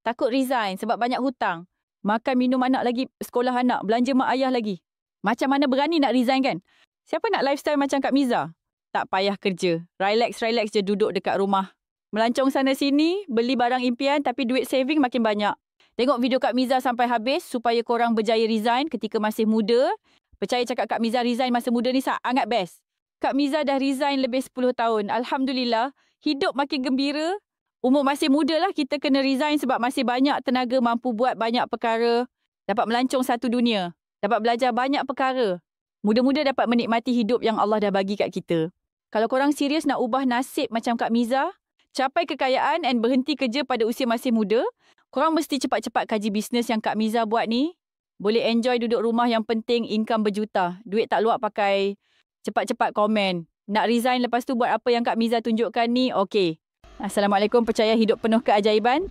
Takut resign sebab banyak hutang. Makan minum anak lagi, sekolah anak, belanja mak ayah lagi. Macam mana berani nak resign kan? Siapa nak lifestyle macam Kak Miza? Tak payah kerja. Relax je duduk dekat rumah. Melancong sana sini, beli barang impian tapi duit saving makin banyak. Tengok video Kak Miza sampai habis supaya korang berjaya resign ketika masih muda. Percaya cakap Kak Miza resign masa muda ni sangat best. Kak Miza dah resign lebih 10 tahun. Alhamdulillah, hidup makin gembira. Umur masih muda lah kita kena resign sebab masih banyak tenaga mampu buat banyak perkara. Dapat melancong satu dunia. Dapat belajar banyak perkara. Muda-muda dapat menikmati hidup yang Allah dah bagi kat kita. Kalau korang serius nak ubah nasib macam Kak Miza, capai kekayaan and berhenti kerja pada usia masih muda, korang mesti cepat-cepat kaji bisnes yang Kak Miza buat ni. Boleh enjoy duduk rumah, yang penting income berjuta. Duit tak luap pakai cepat-cepat komen. Nak resign lepas tu buat apa yang Kak Miza tunjukkan ni, okey. Assalamualaikum, percaya hidup penuh keajaiban.